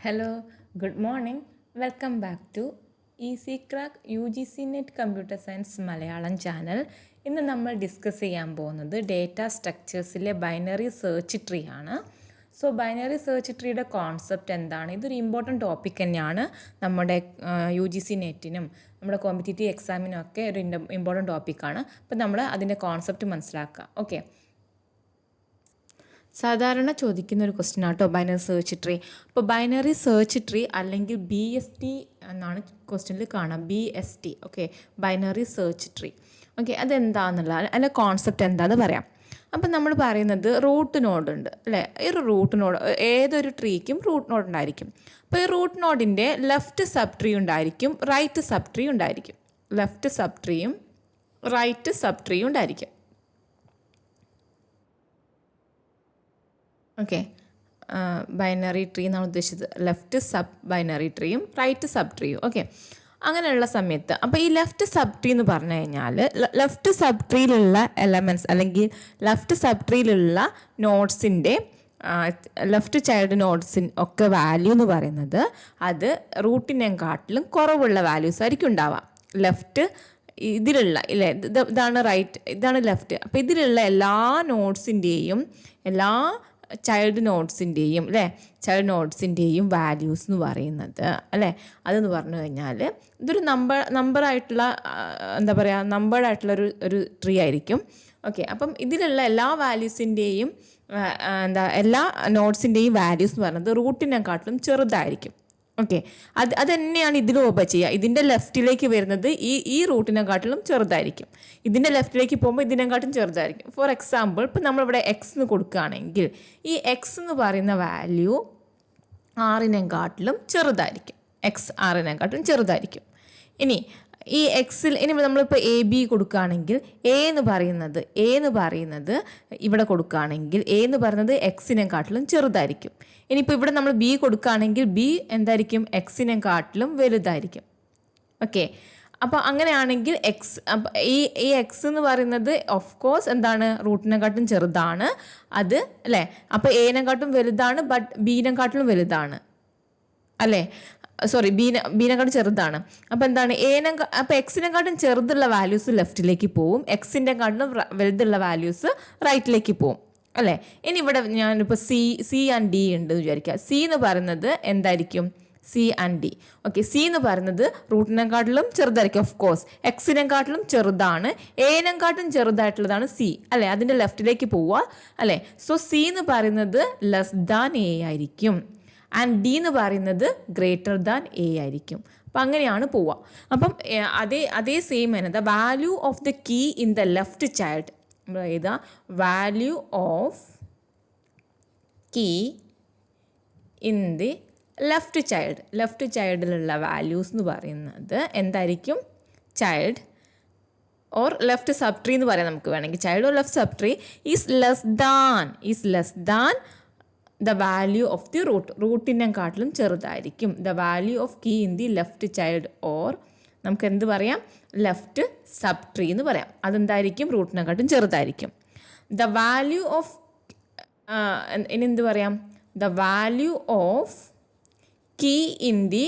Hello, good morning. Welcome back to Easy Crack UGCNET Computer Science Malayalam Channel. ഇന്ന് നമ്മൾ discuss ചെയ്യാൻ പോകുന്നത് data സ്ട്രക്ചേഴ്സിലെ binary search tree ആണ്. So binary search ട്രീയുടെ concept എന്താണ്? ഇതൊരു ഇമ്പോർട്ടൻറ്റ് ടോപ്പിക് തന്നെയാണ്. നമ്മുടെ UGC നെറ്റിനും നമ്മുടെ കോമ്പറ്റേറ്റീവ് എക്സാമിനും ഒക്കെ ഒരു ഇമ്പോർട്ടൻറ്റ് ടോപ്പിക്കാണ്. അപ്പോൾ നമ്മൾ അതിൻ്റെ കോൺസെപ്റ്റ് മനസ്സിലാക്കുക. ഓക്കെ, സാധാരണ ചോദിക്കുന്ന ഒരു ക്വസ്റ്റ്യൻ ആട്ടോ ബൈനറി സെർച്ച് ട്രീ. അപ്പോൾ ബൈനറി സെർച്ച് ട്രീ അല്ലെങ്കിൽ BST എന്നാണ് ക്വസ്റ്റ്യനിൽ കാണാം. BST, okay, binary search tree. Okay, അതെന്താണെന്നുള്ള അതിൻ്റെ കോൺസെപ്റ്റ് എന്താണെന്ന് പറയാം. അപ്പം നമ്മൾ പറയുന്നത് റൂട്ട് നോഡ് ഉണ്ട് അല്ലേ? ഈ ഒരു റൂട്ട് നോഡ് ഏതൊരു ട്രീക്കും റൂട്ട് നോഡ് ഉണ്ടായിരിക്കും. അപ്പോൾ ഈ റൂട്ട് നോഡിൻ്റെ ലെഫ്റ്റ് സബ് ട്രീ ഉണ്ടായിരിക്കും, റൈറ്റ് സബ് ട്രീ ഉണ്ടായിരിക്കും. ലെഫ്റ്റ് സബ് ട്രീയും റൈറ്റ് സബ് ട്രീയും ഉണ്ടായിരിക്കും. ഓക്കെ, ബൈനറി ട്രീ എന്നാണ് ഉദ്ദേശിച്ചത്. ലെഫ്റ്റ് സബ് ബൈനറി ട്രീയും റൈറ്റ് സബ് ട്രീയും. ഓക്കെ, അങ്ങനെയുള്ള സമയത്ത് അപ്പോൾ ഈ ലെഫ്റ്റ് സബ് ട്രീ എന്ന് പറഞ്ഞു കഴിഞ്ഞാൽ ലെഫ്റ്റ് സബ് ട്രീയിലുള്ള എലമെൻറ്റ്സ് അല്ലെങ്കിൽ ലെഫ്റ്റ് സബ് ട്രീയിലുള്ള നോട്ട്സിൻ്റെ ലെഫ്റ്റ് ചൈൽഡ് നോട്ട്സിന് ഒക്കെ വാല്യൂ എന്ന് പറയുന്നത് അത് റൂട്ടിനെക്കാട്ടിലും കുറവുള്ള വാല്യൂസ് ആയിരിക്കും ഉണ്ടാവാം. ലെഫ്റ്റ് ഇതിലുള്ള ഇല്ലേ, ഇതാണ് റൈറ്റ്, ഇതാണ് ലെഫ്റ്റ്. അപ്പോൾ ഇതിലുള്ള എല്ലാ നോട്ട്സിൻ്റെയും എല്ലാ ചൈൽഡ് നോട്ട്സിൻ്റെയും അല്ലേ, ചൈൽഡ് നോട്ട്സിൻ്റെയും വാല്യൂസ് എന്ന് പറയുന്നത് അല്ലേ, അതെന്ന് പറഞ്ഞു കഴിഞ്ഞാൽ ഇതൊരു നമ്പറായിട്ടുള്ള എന്താ പറയുക, നമ്പേർഡായിട്ടുള്ള ഒരു ട്രീ ആയിരിക്കും. ഓക്കെ, അപ്പം ഇതിലുള്ള എല്ലാ വാല്യൂസിൻ്റെയും എല്ലാ നോട്ട്സിൻ്റെയും വാല്യൂസ് എന്ന് പറയുന്നത് റൂട്ടിനെക്കാട്ടിലും ചെറുതായിരിക്കും. ഓക്കെ, അത് തന്നെയാണ് ഇതിലും ഓപ്പൺ ചെയ്യുക. ഇതിൻ്റെ ലെഫ്റ്റിലേക്ക് വരുന്നത് ഈ റൂട്ടിനെക്കാട്ടിലും ചെറുതായിരിക്കും. ഇതിൻ്റെ ലെഫ്റ്റിലേക്ക് പോകുമ്പോൾ ഇതിനെക്കാട്ടും ചെറുതായിരിക്കും. ഫോർ എക്സാമ്പിൾ, ഇപ്പം നമ്മളിവിടെ എക്സ് എന്ന് കൊടുക്കുകയാണെങ്കിൽ ഈ എക്സ് എന്ന് പറയുന്ന വാല്യൂ ആറിനെക്കാട്ടിലും ചെറുതായിരിക്കും. എക്സ് ആറിനെക്കാട്ടിലും ചെറുതായിരിക്കും. ഇനി ഈ എക്സിൽ ഇനി നമ്മളിപ്പോൾ AB കൊടുക്കുകയാണെങ്കിൽ എ എന്ന് പറയുന്നത് ഇവിടെ കൊടുക്കുകയാണെങ്കിൽ എ എന്ന് പറയുന്നത് എക്സിനെക്കാട്ടിലും ചെറുതായിരിക്കും. ഇനിയിപ്പോൾ ഇവിടെ നമ്മൾ B കൊടുക്കുകയാണെങ്കിൽ B എന്തായിരിക്കും? എക്സിനെക്കാട്ടിലും വലുതായിരിക്കും. ഓക്കെ, അപ്പോൾ അങ്ങനെയാണെങ്കിൽ ഈ എക്സ് എന്ന് പറയുന്നത് ഓഫ് കോഴ്സ് എന്താണ്? റൂട്ടിനെക്കാട്ടും ചെറുതാണ് അത് അല്ലേ. അപ്പോൾ എനെക്കാട്ടും വലുതാണ്, ബട്ട് ബീനെക്കാട്ടിലും വലുതാണ് അല്ലേ, സോറി ബീനെക്കാട്ടും ചെറുതാണ്. അപ്പോൾ എന്താണ്? അപ്പോൾ എക്സിനെക്കാട്ടും ചെറുതുള്ള വാല്യൂസ് ലെഫ്റ്റിലേക്ക് പോവും, എക്സിനെക്കാട്ടിലും വലുതുള്ള വാല്യൂസ് റൈറ്റിലേക്ക് പോവും അല്ലേ. ഇനി ഇവിടെ ഞാനിപ്പോൾ സി ആൻഡ് ഡി ഉണ്ട് എന്ന് വിചാരിക്കുക. സി എന്ന് പറയുന്നത് എന്തായിരിക്കും? C and D. Okay, C എന്ന് പറയുന്നത് റൂട്ടിനെക്കാട്ടിലും ചെറുതായിരിക്കും. ഓഫ് കോഴ്സ് എക്സിനെക്കാട്ടിലും ചെറുതാണ്, എനെക്കാട്ടും ചെറുതായിട്ടുള്ളതാണ് സി അല്ലേ, അതിൻ്റെ ലെഫ്റ്റിലേക്ക് പോവുക അല്ലേ. സോ സി എന്ന് പറയുന്നത് ലെസ് ദാൻ എ ആയിരിക്കും, ആൻഡ് ഡി എന്ന് പറയുന്നത് ഗ്രേറ്റർ ദാൻ എ ആയിരിക്കും. അപ്പം അങ്ങനെയാണ് പോവുക. അപ്പം അതേ സെയിം തന്നെ the value of the key in the left child, നമ്മൾ എഴുതുക value of key in the left ചൈൽഡിലുള്ള വാല്യൂസ് എന്ന് പറയുന്നത് എന്തായിരിക്കും? Child or left sub tree എന്ന് പറയാം നമുക്ക് വേണമെങ്കിൽ. Child or left sub tree is less than the value of the റൂട്ടിനെക്കാട്ടിലും ചെറുതായിരിക്കും. The value of key in the left child or നമുക്ക് എന്ത് പറയാം? ലെഫ്റ്റ് സബ് ട്രീ എന്ന് പറയാം. അതെന്തായിരിക്കും? റൂട്ടിനെക്കാട്ടും ചെറുതായിരിക്കും. ദ വാല്യൂ ഓഫ് ഇനി എന്ത് പറയാം? The value of key in the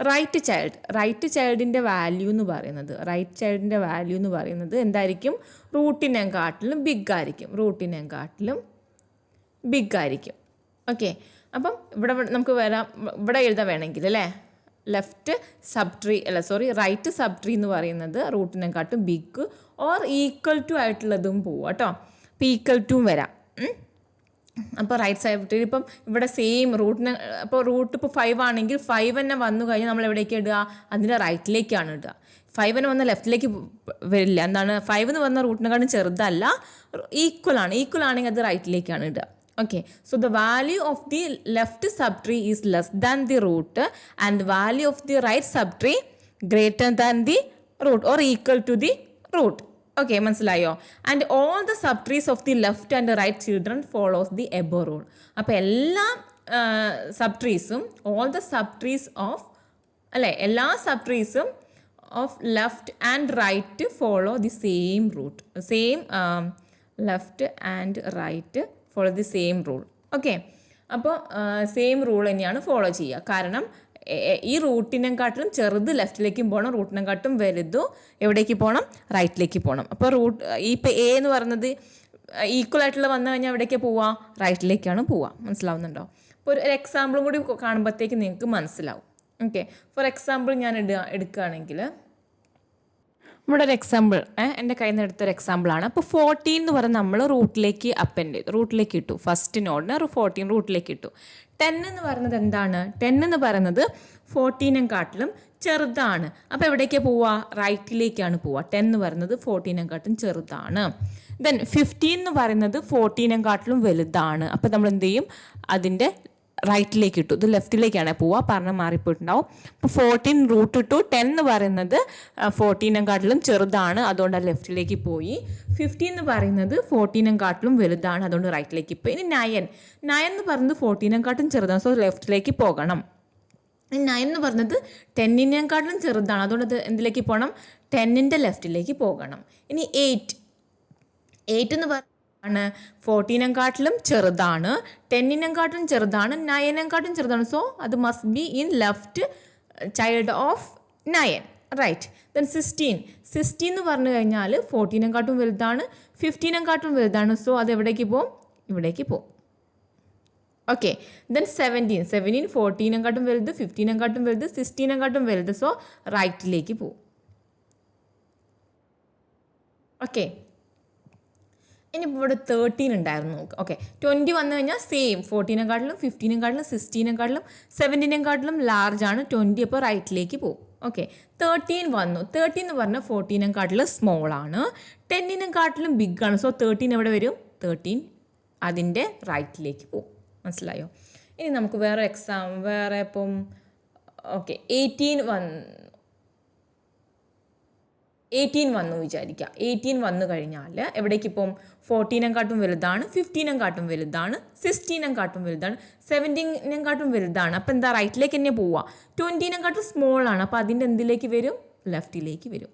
right ചൈൽഡിൻ്റെ വാല്യൂ എന്ന് പറയുന്നത് എന്തായിരിക്കും? റൂട്ടിനെക്കാട്ടിലും ബിഗ് ആയിരിക്കും. ഓക്കെ, അപ്പം ഇവിടെ നമുക്ക് ഇവിടെ എഴുതാൻ വേണമെങ്കിൽ അല്ലേ, left sub tree right sub tree എന്ന് പറയുന്നത് റൂട്ടിനെക്കാട്ടും ബിഗ് ഓർ ഈക്വൽ ടു ആയിട്ടുള്ളതും പോവും കേട്ടോ. അപ്പോൾ ഈക്വൽ ടുവും വരാം. അപ്പോൾ റൈറ്റ് സൈഡ് ട്രീ ഇപ്പം ഇവിടെ സെയിം അപ്പോൾ റൂട്ട് ഇപ്പോൾ 5 ആണെങ്കിൽ 5 തന്നെ വന്നു കഴിഞ്ഞാൽ നമ്മൾ എവിടേക്ക് ഇടുക? അതിൻ്റെ റൈറ്റിലേക്കാണ് ഇടുക. 5 തന്നെ വന്ന ലെഫ്റ്റിലേക്ക് വരില്ല. എന്താണ്? 5 എന്ന് വന്ന റൂട്ടിനെക്കാട്ടും ചെറുതല്ല, ഈക്വൽ ആണെങ്കിൽ അത് റൈറ്റിലേക്കാണ് ഇടുക. Okay, so the value of the left subtree is less than the root and the value of the right subtree greater than the root or equal to the root. Okay, മനസ്സിലായോ? And all the subtrees of the left and the right children follows the above rule. അപ്പോൾ എല്ലാ subtreesഉം എല്ലാ subtreesഉം of left and right follow the same root. Left and right follow the same rule. Okay, അപ്പോൾ same rule തന്നെയാണ് follow ചെയ്യുക. കാരണം ഈ റൂട്ടിനെക്കാട്ടിലും ചെറുത് ലെഫ്റ്റിലേക്കും പോകണം, റൂട്ടിനെക്കാട്ടും വലുത് എവിടേക്ക് പോകണം, റൈറ്റിലേക്ക് പോകണം. അപ്പോൾ ഇപ്പോൾ എ എന്ന് പറയുന്നത് ഈക്വൽ ആയിട്ടുള്ള വന്നു കഴിഞ്ഞാൽ എവിടേക്ക് പോവുക, റൈറ്റിലേക്കാണ് പോവുക. മനസ്സിലാവുന്നുണ്ടോ? അപ്പോൾ ഒരു എക്സാമ്പിളും കൂടി കാണുമ്പോഴത്തേക്ക് നിങ്ങൾക്ക് മനസ്സിലാവും. ഓക്കെ, ഫോർ എക്സാമ്പിൾ ഞാൻ എടുക്കുകയാണെങ്കിൽ ഇവിടെ ഒരു എക്സാമ്പിൾ എൻ്റെ കയ്യിൽ നിന്ന് എടുത്തൊരു എക്സാമ്പിളാണ്. അപ്പോൾ 14 എന്ന് പറയുന്നത് നമ്മൾ റൂട്ടിലേക്ക് അപ്പൻഡ് ചെയ്തു, റൂട്ടിലേക്ക് ഇട്ടു. ഫസ്റ്റ് നോഡിന് 14 റൂട്ടിലേക്ക് ഇട്ടു. 10 എന്ന് പറയുന്നത് എന്താണ്? 10 എന്ന് പറയുന്നത് 14നെക്കാട്ടിലും ചെറുതാണ്. അപ്പോൾ എവിടേക്കാണ് പോവുക? റൈറ്റിലേക്കാണ് പോവുക. 10 എന്ന് പറയുന്നത് 14നെക്കാട്ടും ചെറുതാണ്. ദെൻ 15 എന്ന് പറയുന്നത് 14നെക്കാട്ടിലും വലുതാണ്. അപ്പോൾ നമ്മൾ എന്ത് ചെയ്യും? അതിൻ്റെ റൈറ്റിലേക്ക് ഇട്ടു. ഇത് ലെഫ്റ്റിലേക്കാണ് പോവുക, പറഞ്ഞ് മാറിപ്പോയിട്ടുണ്ടാവും. അപ്പോൾ 14 റൂട്ട് ഇട്ടു. 10 എന്ന് പറയുന്നത് 14നെക്കാട്ടിലും ചെറുതാണ്, അതുകൊണ്ട് ലെഫ്റ്റിലേക്ക് പോയി. 15 എന്ന് പറയുന്നത് 14നെക്കാട്ടിലും വലുതാണ്, അതുകൊണ്ട് റൈറ്റിലേക്ക് പോയി. ഇനി 9 എന്ന് പറയുന്നത് 14നെക്കാട്ടും ചെറുതാണ്, സോ ലെഫ്റ്റിലേക്ക് പോകണം. 9 എന്ന് പറഞ്ഞത് 10നെക്കാട്ടിലും ചെറുതാണ്, അതുകൊണ്ട് അത് എന്തിലേക്ക് പോകണം? 10ൻ്റെ ലെഫ്റ്റിലേക്ക് പോകണം. ഇനി 8 എന്ന് പറഞ്ഞാണ് 14നെക്കാട്ടിലും ചെറുതാണ്, 10നെക്കാട്ടിലും ചെറുതാണ്, 9നെക്കാട്ടും ചെറുതാണ്, സോ അത് must be in left child of 9, right. Then 16 എന്ന് പറഞ്ഞു കഴിഞ്ഞാൽ 14നെക്കാട്ടും വലുതാണ്, 15നെക്കാട്ടും വലുതാണ്, സോ അത് എവിടേക്ക് പോകും? ഇവിടേക്ക് പോകും. ഓക്കെ, ദെൻ 17 14നെക്കാട്ടും വലുത്, 15നെക്കാട്ടും വലുത്, 16നെക്കാട്ടും വലുത്, സോ റൈറ്റിലേക്ക് പോകും. ഓക്കെ, ഇനിയിപ്പോൾ ഇവിടെ 13 ഉണ്ടായിരുന്നു. ഓക്കെ, 20 വന്നു കഴിഞ്ഞാൽ സെയിം 14നെക്കാട്ടിലും 15നെക്കാട്ടിലും 16നെക്കാട്ടിലും 17നെക്കാട്ടിലും ലാർജാണ് 20, അപ്പോൾ റൈറ്റിലേക്ക് പോകും. ഓക്കെ, 13 വന്നു. 13 എന്ന് പറഞ്ഞാൽ 14നെക്കാട്ടിലും സ്മോളാണ്, 10നെക്കാട്ടിലും ബിഗ് ആണ്, സോ 13 എവിടെ വരും? 13 അതിൻ്റെ റൈറ്റിലേക്ക് പോകും. മനസ്സിലായോ? ഇനി നമുക്ക് വേറെ ഇപ്പം ഓക്കെ 18 വന്നു വിചാരിക്കുക. 18 വന്നു കഴിഞ്ഞാൽ എവിടേക്ക് ഇപ്പം 14നെക്കാട്ടും വലുതാണ്, 15നെക്കാട്ടും വലുതാണ്, 16നെക്കാട്ടും വലുതാണ്, 17നെക്കാട്ടും വലുതാണ്. അപ്പോൾ എന്താ? റൈറ്റിലേക്ക് തന്നെ പോവുക. 20നെക്കാട്ടും സ്മോളാണ്, അപ്പോൾ അതിൻ്റെ എന്തിലേക്ക് വരും? ലെഫ്റ്റിലേക്ക് വരും.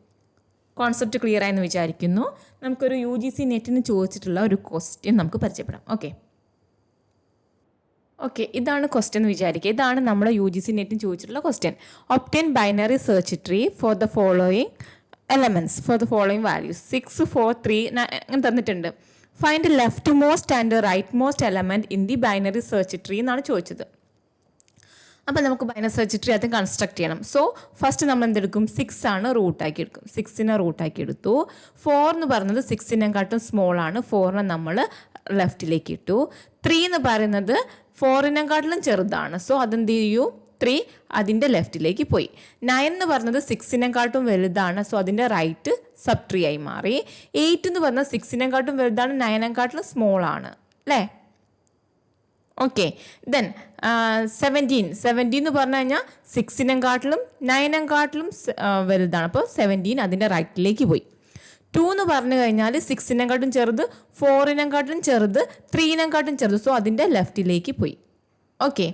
കോൺസെപ്റ്റ് ക്ലിയർ ആയെന്ന് വിചാരിക്കുന്നു. നമുക്കൊരു UGC നെറ്റിന് ചോദിച്ചിട്ടുള്ള ഒരു ക്വസ്റ്റ്യൻ നമുക്ക് പരിചയപ്പെടാം. ഓക്കെ, ഇതാണ് ക്വസ്റ്റ്യൻ എന്ന് വിചാരിക്കുക. ഇതാണ് നമ്മുടെ UGC നെറ്റിന് ചോദിച്ചിട്ടുള്ള question. Obtain binary search tree for the following elements for the following values 6 4 3 അങ്ങനെ തന്നിട്ടുണ്ട്. Find left most and right most element in the binary search tree എന്നാണ് ചോദിച്ചത്. അപ്പോൾ നമുക്ക് ബൈനറി സെർച്ച് ട്രീ അത് കൺസ്ട്രക്ട് ചെയ്യണം. സോ ഫസ്റ്റ് നമ്മൾ എന്തെടുക്കും? 6 ആണ് റൂട്ടാക്കി എടുക്കും. 6നെ റൂട്ടാക്കി എടുത്തു. 4 എന്ന് പറയുന്നത് 6നെക്കാട്ടും സ്മോൾ ആണ്, 4നെ നമ്മൾ ലെഫ്റ്റിലേക്ക് ഇട്ടു. 3 എന്ന് പറയുന്നത് 4നെക്കാട്ടിലും ചെറുതാണ്, സോ അതെന്ത് ചെയ്യൂ? 3 അതിൻ്റെ ലെഫ്റ്റിലേക്ക് പോയി. 9 എന്ന് പറഞ്ഞത് 6നെക്കാട്ടും വലുതാണ്, സോ അതിൻ്റെ റൈറ്റ് സബ് ട്രീ ആയി മാറി. 8 എന്ന് പറഞ്ഞാൽ 6നെക്കാട്ടും വലുതാണ്, 9നെക്കാട്ടിലും സ്മോൾ ആണ്, അല്ലേ? ഓക്കെ, ദെൻ 17 എന്ന് പറഞ്ഞു കഴിഞ്ഞാൽ 6നെക്കാട്ടിലും 9നെക്കാട്ടിലും വലുതാണ്, അപ്പോൾ 17 അതിൻ്റെ റൈറ്റിലേക്ക് പോയി. 2 എന്ന് പറഞ്ഞു കഴിഞ്ഞാൽ 6നെക്കാട്ടും ചെറുത്, 4നെക്കാട്ടിലും ചെറുത്, 3നെക്കാട്ടും ചെറുത്, സോ അതിൻ്റെ ലെഫ്റ്റിലേക്ക് പോയി. ഓക്കെ,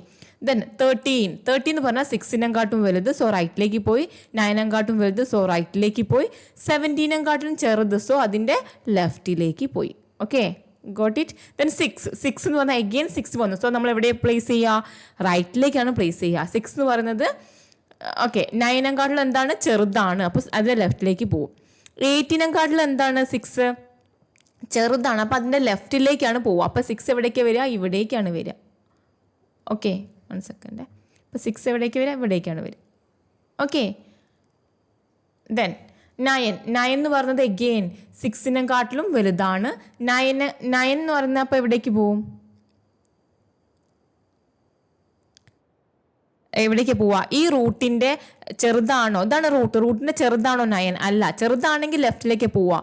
ദെൻ 13 എന്ന് പറഞ്ഞാൽ 6നെക്കാട്ടും വലുത്, സോ റൈറ്റിലേക്ക് പോയി. 9നെക്കാട്ടും വലുത്, സോ റൈറ്റിലേക്ക് പോയി. 17നെക്കാട്ടും ചെറുത്, സോ അതിൻ്റെ ലെഫ്റ്റിലേക്ക് പോയി. Okay, got it. ദെൻ 6 എന്ന് പറഞ്ഞാൽ അഗെയിൻ 6 വന്നു, സോ നമ്മൾ എവിടെ പ്ലേസ് ചെയ്യുക? റൈറ്റിലേക്കാണ് പ്ലേസ് ചെയ്യുക. 6 എന്ന് പറയുന്നത് ഓക്കെ 9നെക്കാട്ടിലും എന്താണ്? ചെറുതാണ്, അപ്പോൾ അതിൻ്റെ ലെഫ്റ്റിലേക്ക് പോകും. 8നെക്കാട്ടിലും എന്താണ്? 6 ചെറുതാണ്, അപ്പോൾ അതിൻ്റെ ലെഫ്റ്റിലേക്കാണ് പോവുക. അപ്പോൾ 6 എവിടേക്കാണ് വരിക? ഇവിടേക്കാണ് വരിക. Okay, 1 second. അപ്പോൾ 6 എവിടേക്ക് വരിക? ഇവിടേക്കാണ് വരിക. ഓക്കെ, ദെൻ 9 എന്ന് പറയുന്നത് എഗെയിൻ 6നെക്കാട്ടിലും വലുതാണ്. 9 എന്ന് പറയുന്നത് അപ്പോൾ എവിടേക്ക് പോവും? എവിടേക്ക് പോവുക? ഈ റൂട്ടിൻ്റെ ചെറുതാണോ? ഇതാണ് റൂട്ടിൻ്റെ ചെറുതാണോ 9? അല്ല, ചെറുതാണെങ്കിൽ ലെഫ്റ്റിലേക്ക് പോവുക.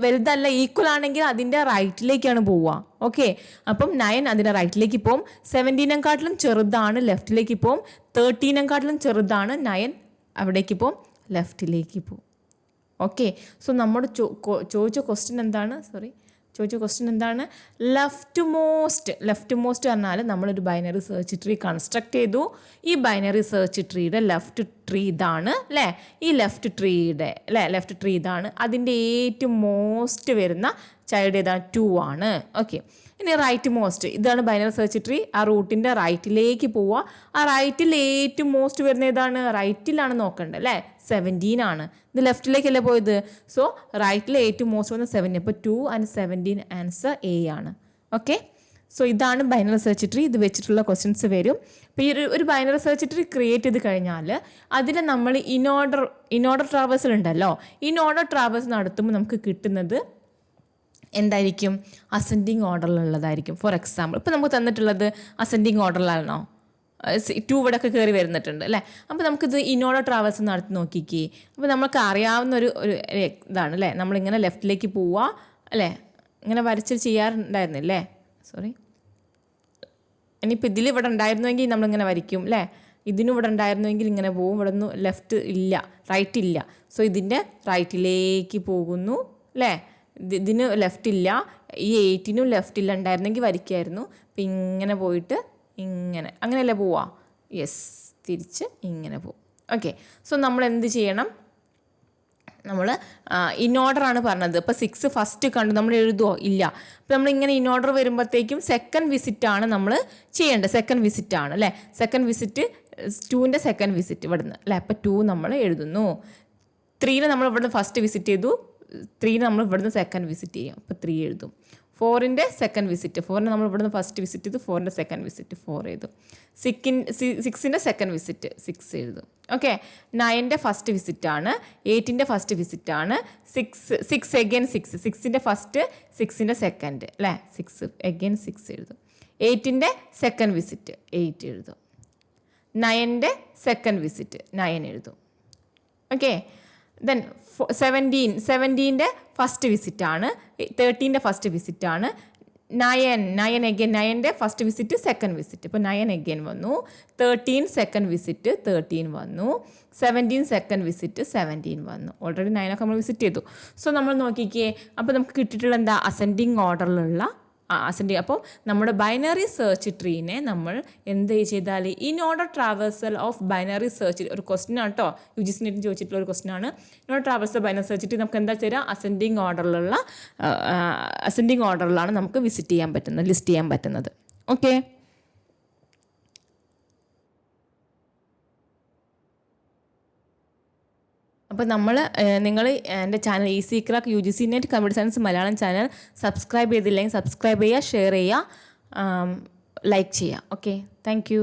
വലുതല്ല, ഈക്വൽ ആണെങ്കിൽ അതിൻ്റെ റൈറ്റിലേക്കാണ് പോവുക. ഓക്കെ, അപ്പം 9 അതിൻ്റെ റൈറ്റിലേക്ക് പോവും. 17നെക്കാട്ടിലും ചെറുതാണ്, ലെഫ്റ്റിലേക്ക് പോവും. 13നെക്കാട്ടിലും ചെറുതാണ്, 9 അവിടേക്ക് പോവും, ലെഫ്റ്റിലേക്ക് പോവും. ഓക്കെ, സോ നമ്മുടെ ചോദിച്ച ക്വസ്റ്റ്യൻ എന്താണ്? ലെഫ്റ്റ് മോസ്റ്റ് പറഞ്ഞാൽ നമ്മളൊരു ബൈനറി സെർച്ച് ട്രീ കൺസ്ട്രക്ട് ചെയ്തു. ഈ ബൈനറി സെർച്ച് ട്രീയുടെ ലെഫ്റ്റ് ട്രീ ഇതാണ്, അല്ലേ? ഈ ലെഫ്റ്റ് ട്രീ ഇതാണ്. അതിൻ്റെ ഏറ്റവും മോസ്റ്റ് വരുന്ന ചൈൽഡ് ഏതാണ്? 2 ആണ്. ഓക്കെ, ഇനി റൈറ്റ് മോസ്റ്റ്, ഇതാണ് ബൈനറി സെർച്ച് ട്രീ. ആ റൂട്ടിൻ്റെ റൈറ്റിലേക്ക് പോവുക. ആ റൈറ്റിൽ ഏറ്റവും മോസ്റ്റ് വരുന്ന ഏതാണ്? റൈറ്റിലാണ് നോക്കേണ്ടത് അല്ലേ? 17 ആണ്. ഇത് ലെഫ്റ്റിലേക്കല്ലേ പോയത്? സോ റൈറ്റിൽ ഏറ്റവും മോസ്റ്റ് വന്ന 7. അപ്പോൾ 2 and 17 ആൻസർ എ ആണ്. ഓക്കെ, സോ ഇതാണ് ബൈനറി സെർച്ച് ട്രീ. ഇത് വെച്ചിട്ടുള്ള ക്വസ്റ്റ്യൻസ് വരും. അപ്പോൾ ഈ ഒരു ബൈനറി സെർച്ച് ട്രീ ക്രിയേറ്റ് ചെയ്ത് കഴിഞ്ഞാൽ അതിനെ നമ്മൾ ഇൻഓർഡർ ട്രാവേഴ്സൽ ഉണ്ടല്ലോ, ഇൻഓർഡർ ട്രാവേഴ്സ് നടത്തുമ്പോൾ നമുക്ക് കിട്ടുന്നത് എന്തായിരിക്കും? അസെൻഡിങ് ഓർഡറിലുള്ളതായിരിക്കും. ഫോർ എക്സാമ്പിൾ ഇപ്പോൾ നമുക്ക് തന്നിട്ടുള്ളത് അസെൻഡിങ് ഓർഡറിലാണോ? 2 ഇവിടെ ഒക്കെ കയറി വരുന്നിട്ടുണ്ട് അല്ലേ? അപ്പോൾ നമുക്കിത് ഇൻഓർഡർ ട്രാവേഴ്സ് നടത്തി നോക്കിക്കേ. അപ്പോൾ നമുക്ക് അറിയാവുന്ന ഒരു ഇതാണ് അല്ലേ? നമ്മളിങ്ങനെ ലെഫ്റ്റിലേക്ക് പോവുക അല്ലേ? ഇങ്ങനെ വരച്ച് ചെയ്യാറുണ്ടായിരുന്നില്ലേ? സോറി, ഇനിയിപ്പോൾ ഇതിൽ ഇവിടെ ഉണ്ടായിരുന്നുവെങ്കിൽ നമ്മളിങ്ങനെ വരയ്ക്കും അല്ലേ? ഇതിനും ഇവിടെ ഉണ്ടായിരുന്നുവെങ്കിൽ ഇങ്ങനെ പോകും. ഇവിടെ ഒന്നും ലെഫ്റ്റ് ഇല്ല, റൈറ്റ് ഇല്ല. സോ ഇതിൻ്റെ റൈറ്റിലേക്ക് പോകുന്നു അല്ലേ? ഇതിന് ലെഫ്റ്റ് ഇല്ല, ഈ 8നും ലെഫ്റ്റ് ഇല്ല. ഉണ്ടായിരുന്നെങ്കിൽ വരയ്ക്കായിരുന്നു. അപ്പം ഇങ്ങനെ പോയിട്ട് ഇങ്ങനെ, അങ്ങനെയല്ലേ പോവാ? യെസ്, തിരിച്ച് ഇങ്ങനെ പോവും. ഓക്കെ, സോ നമ്മൾ എന്ത് ചെയ്യണം? നമ്മൾ ഇൻ ഓർഡറാണ് പറഞ്ഞത്. ഇപ്പോൾ 6 ഫസ്റ്റ് കണ്ടു, നമ്മൾ എഴുതുമോ? ഇല്ല. അപ്പോൾ നമ്മളിങ്ങനെ ഇൻ ഓർഡർ വരുമ്പോഴത്തേക്കും സെക്കൻഡ് വിസിറ്റാണ് നമ്മൾ ചെയ്യേണ്ടത്. സെക്കൻഡ് വിസിറ്റാണ് അല്ലേ? സെക്കൻഡ് വിസിറ്റ് 2ൻ്റെ സെക്കൻഡ് വിസിറ്റ് ഇവിടുന്ന് അല്ലേ? അപ്പോൾ 2 നമ്മൾ എഴുതുന്നു. 3നെ നമ്മൾ ഇവിടുന്ന് ഫസ്റ്റ് വിസിറ്റ് ചെയ്തു, 3നെ നമ്മൾ ഇവിടുന്ന് സെക്കൻഡ് വിസിറ്റ് ചെയ്യും. അപ്പോൾ 3 എഴുതും. 4ൻ്റെ സെക്കൻഡ് വിസിറ്റ്, 4നെ നമ്മൾ ഇവിടുന്ന് ഫസ്റ്റ് വിസിറ്റ് ചെയ്തു, 4ൻ്റെ സെക്കൻഡ് വിസിറ്റ് 4 എഴുതും. 6ൻ്റെ സെക്കൻഡ് വിസിറ്റ് 6 എഴുതും. ഓക്കെ, 9ൻ്റെ ഫസ്റ്റ് വിസിറ്റാണ്, 8ൻ്റെ ഫസ്റ്റ് വിസിറ്റാണ്, 6 അഗൈൻ 6ൻ്റെ ഫസ്റ്റ്, 6ൻ്റെ സെക്കൻഡ് അല്ലേ? 6 അഗൈൻ 6 എഴുതും. 8ൻ്റെ സെക്കൻഡ് വിസിറ്റ് 8 എഴുതും. 9ൻ്റെ സെക്കൻഡ് വിസിറ്റ് 9 എഴുതും. ഓക്കെ, ദെൻ 17ൻ്റെ ഫസ്റ്റ് വിസിറ്റാണ്, 13ൻ്റെ ഫസ്റ്റ് വിസിറ്റാണ്, 9 അഗൈൻ 9ൻ്റെ ഫസ്റ്റ് വിസിറ്റ് സെക്കൻഡ് വിസിറ്റ്. ഇപ്പോൾ 9 അഗൈൻ വന്നു. 13 സെക്കൻഡ് വിസിറ്റ് 13 വന്നു. 17 സെക്കൻഡ് വിസിറ്റ് 17 വന്നു. ഓൾറെഡി 9 ഒക്കെ നമ്മൾ വിസിറ്റ് ചെയ്തു. സോ നമ്മൾ നോക്കിക്കേ, അപ്പോൾ നമുക്ക് കിട്ടിയിട്ടുള്ള എന്താ? അസെൻഡിങ് ഓർഡറിലുള്ള അസെൻഡിങ്. അപ്പോൾ നമ്മുടെ ബൈനറി സെർച്ച് ട്രീനെ നമ്മൾ എന്ത് ചെയ്താൽ in order traversal of binary search, ഒരു ക്വസ്റ്റ്യൻ ആണ് കേട്ടോ, UGCNET ചോദിച്ചിട്ടുള്ള ഒരു ക്വസ്റ്റ്യൻ ആണ്. In order traversal binary search tree നമുക്ക് എന്താ ചെയ്യുക? അസെൻഡിങ് ഓർഡറിലാണ് നമുക്ക് വിസിറ്റ് ചെയ്യാൻ പറ്റുന്നത്, ലിസ്റ്റ് ചെയ്യാൻ പറ്റുന്നത്. ഓക്കെ, അപ്പോൾ നിങ്ങൾ എൻ്റെ channel easy crack UGCNET computer science Malayalam channel subscribe ചെയ്തില്ലെങ്കിൽ സബ്സ്ക്രൈബ് ചെയ്യുക, ഷെയർ ചെയ്യുക, ലൈക്ക് ചെയ്യുക. Okay, thank you.